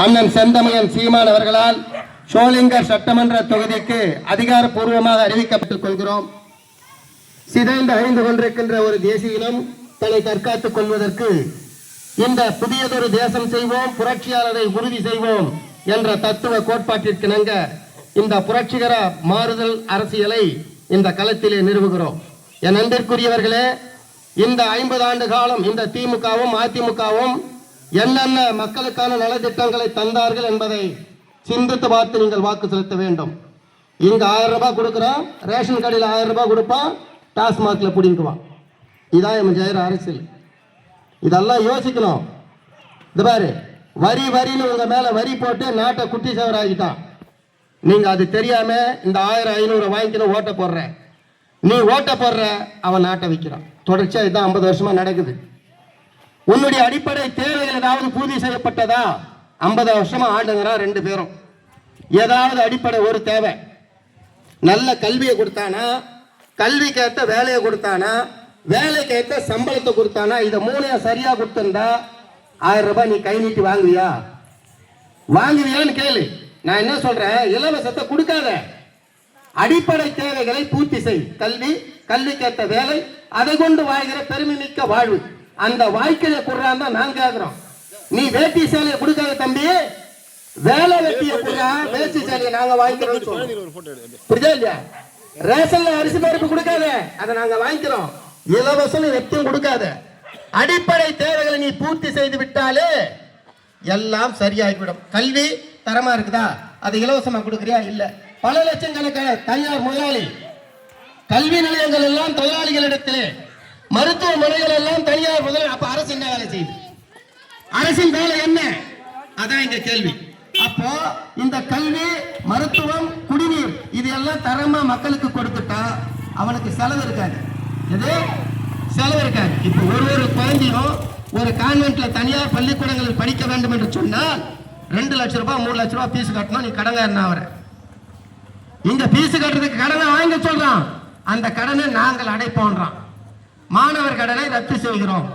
அண்ணன் செந்தமிழன் சீமான் அவர்களால் சோளிங்கர் சட்டமன்ற தொகுதிக்கு அதிகாரப்பூர்வமாக அறிவிக்கப்பட்டுக் கொள்கிறோம். சிதைந்து அழிந்து கொண்டிருக்கின்ற ஒரு தேசியினம் தன்னை தற்காத்துக் கொள்வதற்கு இந்த புதியதொரு தேசம் செய்வோம், புரட்சியாளரை உறுதி செய்வோம் என்ற தத்துவ கோட்பாட்டிற்கிணங்க இந்த புரட்சிகர மாறுதல் அரசியலை இந்த களத்திலே நிறுவுகிறோம். என் அன்பிற்குரியவர்களே, இந்த 50 ஆண்டு காலம் இந்த திமுகவும் அதிமுகவும் என்னென்ன மக்களுக்கான நலத்திட்டங்களை தந்தார்கள் என்பதை சிந்தித்து பார்த்து நீங்கள் வாக்கு செலுத்த வேண்டும். இங்க 1000 ரூபாய் கொடுக்குறோம், ரேஷன் கடையில் 1000 ரூபாய் கொடுப்பான், டாஸ்மாக்ல பிடிக்குவான். இதான் எம் ஜெயர அரசியல். இதெல்லாம் யோசிக்கணும். இது பாரு, வரி வரின்னு உங்க மேல வரி போட்டு நாட்டை குட்டி சேவர் ஆகிட்டான். நீங்க அது தெரியாம இந்த 1000 500 வாங்கிக்கணும் ஓட்ட போடுற. நீ ஓட்ட போடுற, அவன் நாட்டை விற்கிறான். தொடர்ச்சியா இதுதான் 50 வருஷமா நடக்குது. உன்னுடைய அடிப்படை தேவைகள் ஏதாவது பூர்த்தி செய்யப்பட்டதா? 50 வருஷமா ஆண்டுங்கிறா 2 பேரும். ஏதாவது அடிப்படை ஒரு தேவை, நல்ல கல்வியை கொடுத்தானா, கல்விக்கேற்ற வேலையை கொடுத்தானா, வேலைக்கேற்ற சம்பளத்தை கொடுத்தானா, இதை 3 சரியா கொடுத்திருந்தா 1000 ரூபாய் நீ கை நீட்டி வாங்குவியா? வாங்குவியான்னு கேளு. நான் என்ன சொல்றேன், இலவசத்தை கொடுக்காத, அடிப்படை தேவைகளை பூர்த்தி செய். கல்வி, கல்விக்கேற்ற வேலை, அதை கொண்டு வாழ்கிற பெருமை மிக்க வாழ்வு. அந்த வாய்க்கையை கொடுறான் தான் நாங்க கேட்கிறோம். நீ வேட்டி சேலையை கொடுக்காத தம்பி, வேலை வெட்டியை கொடுறா, வேட்டி சேலையை நாங்க வாங்கிக்கிறோம். புரியுதா இல்லையா? ரேஷன்ல அரிசி பருப்பு கொடுக்காத, அதை நாங்க வாங்கிக்கிறோம். இலவசம் வெட்டியும் கொடுக்காத, அடிப்படை தேவைகளை நீ பூர்த்தி செய்து விட்டாலே எல்லாம் சரியாகிவிடும். கல்வி தரமா இருக்குதா, அது இலவசமா கொடுக்குறியா? இல்ல. பல லட்சம் கணக்கான தனியார் முதலாளி, கல்வி நிலையங்கள் எல்லாம் தொழிலாளிகளிடத்திலே, மருத்துவமனைகள் எல்லாம் தனியார் முதலாளி. அப்ப அரசு என்ன வேலை செய்யுது? அரசின் வேலை என்ன? அதான் இங்க கேள்வி. அப்போ இந்த கல்வி, மருத்துவம், குடிநீர் இது எல்லாம் தரமா மக்களுக்கு கொடுத்துட்டா அவனுக்கு செலவு இருக்காது. எது செலவு இருக்காது. இப்ப ஒரு குழந்தையும் ஒரு கான்வென்ட்ல தனியார் பள்ளிக்கூடங்களில் படிக்க வேண்டும் என்று சொன்னால் 2 லட்சம் ரூபாய் 3 லட்சம் ரூபாய் பீஸ் கட்டணும். நீ கடங்காரனா வர, இந்த பீஸ் கட்டுறதுக்கு கடனை வாங்க சொல்றான். அந்த கடனை நாங்கள் அடைப்போன்றான். மாணவர் கடனை ரத்து செய்கிறோம்.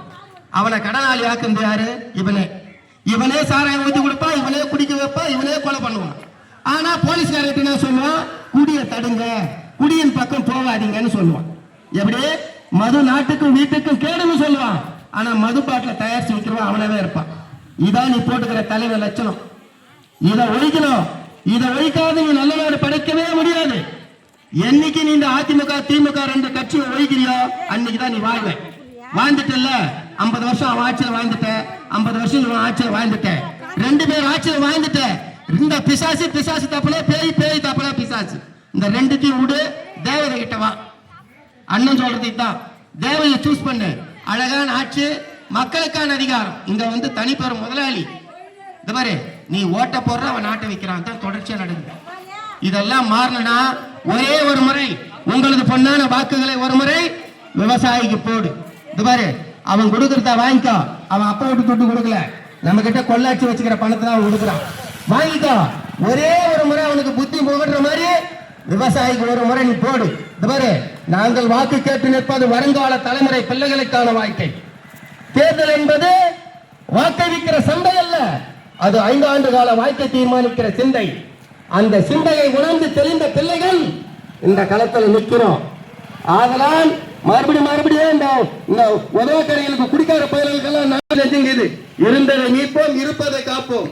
அவனை கடனாளி ஆக்குறது யாரு? இவனே சாராயம் ஊற்றி கொடுப்பா, இவனே குடிக்க வைப்பா, இவனே கொலை பண்ணுவான். ஆனா போலீஸ்காரர்கிட்ட என்ன சொல்லுவான்? குடியை தடுங்க, குடியின் பக்கம் போகாதீங்கன்னு சொல்லுவான். எப்படி? மது நாட்டுக்கும் வீட்டுக்கும் கேடுன்னு சொல்லுவான். ஆனா மது பாட்டில தயாரிச்சு வைக்கிறவன் அவனவே இருப்பான். இதான் நீ போட்டுக்கிற தலைவர் லட்சணம். இதை ஒழிக்கணும். இதை ஒழிக்காத நீ நல்ல நாடு படைக்கவே முடியாது. என்னைக்கு நீ இந்த அதிமுக திமுக 2 கட்சியை ஒழிக்கிறியோ அன்னைக்குதான் நீ வாழ்வ. வாழ்ந்துட்டல்ல, 50 வருஷம் அவன் ஆட்சியில் வாழ்ந்துட்ட, 50 வருஷம் இவன் ஆட்சியில் வாழ்ந்துட்ட, 2 பேர் ஆட்சியில் வாழ்ந்துட்ட. இந்த பிசாசு பிசாசு தப்பல, பேய் பேய் தப்பல, பிசாசு இந்த 2த்தையும் விடு, தேவதை கிட்ட வா. அண்ணன் சொல்றதுக்கு தான், தேவையை சூஸ் பண்ணு. அழகான ஆட்சி, மக்களுக்கான அதிகாரம். இங்க வந்து தனிப்பெரும் முதலாளி. இந்த மாதிரி நீ ஓட்ட போடுற, அவன் நாட்டை வைக்கிறான். தான் தொடர்ச்சியா நடக்குது. இதெல்லாம் மாறணும்னா ஒரே ஒரு முறை உங்களது பொன்னான வாக்குகளை ஒரு முறை விவசாயிக்கு போடு. இது பாரு, அவன் கொடுக்கறத வாங்கிக்கோ. அவன் அப்பா விட்டு துட்டு கொடுக்கல, நம்ம கிட்ட கொள்ளாட்சி வச்சுக்கிற பணத்தை தான் அவன் கொடுக்குறான். வாங்கிக்கோ. ஒரே ஒரு முறை அவனுக்கு புத்தி போகிற மாதிரி விவசாயிக்கு ஒரு முறை நீ போடு. இது பாரு, நாங்கள் வாக்கு கேட்டு நிற்பது வருங்கால தலைமுறை பிள்ளைகளுக்கான வாழ்க்கை. தேர்தல் என்பது வாக்களிக்கிற சந்தை அல்ல, அது 5 ஆண்டு கால வாழ்க்கை தீர்மானிக்கிற சிந்தை. அந்த சிந்தையை உணர்ந்து தெளிந்த பிள்ளைகள் இந்த களத்தில் நிற்கிறோம். ஆதலால் மறுபடியும் இந்த உதவக்கரைகளுக்கு குடிக்கார பயிர்களுக்கெல்லாம் நாங்கள் இருந்ததை மீட்போம், இருப்பதை காப்போம்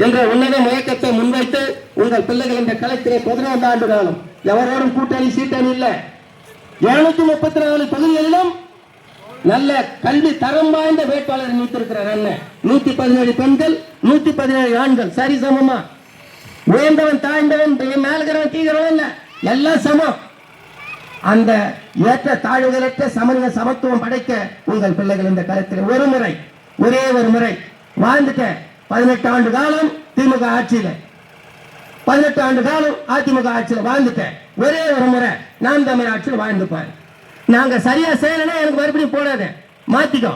என்ற உன்னத முயக்கத்தை முன்வைத்து உங்கள் பிள்ளைகள் இந்த களத்திலே 15 ஆண்டு காலம் எவரோடும் கூட்டணி சீட்டணி இல்லை. 734 தொகுதிகளிலும் நல்ல கல்வி தரம் வாய்ந்த வேட்பாளர் நீத்திருக்கிறார். அண்ணன் 117 பெண்கள், 117 ஆண்கள், சரி சமமா. உயர்ந்தவன் தாழ்ந்தவன், மேல்கிறவன் கீழ்கிறவன் இல்ல, எல்லாம் சமம். அந்த ஏற்ற தாழ்வுகளற்ற சமநிலை சமத்துவம் படைக்க உங்கள் பிள்ளைகள் இந்த களத்தில் ஒரு முறை, ஒரே ஒரு முறை வாழ்ந்துட்ட. 18 ஆண்டு காலம் திமுக ஆட்சியில, 18 ஆண்டு காலம் அதிமுக ஆட்சியில வாழ்ந்துட்ட. ஒரே ஒரு முறை நாம் தமிழ் ஆட்சியில் வாழ்ந்துப்பாரு. நாங்க சரியா செய்யலைன்னா எனக்கு மறுபடியும் போடாத, மாத்திக்கோ.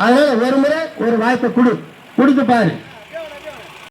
அதனால ஒரு முறை ஒரு வாய்ப்பை கொடுத்து பாரு.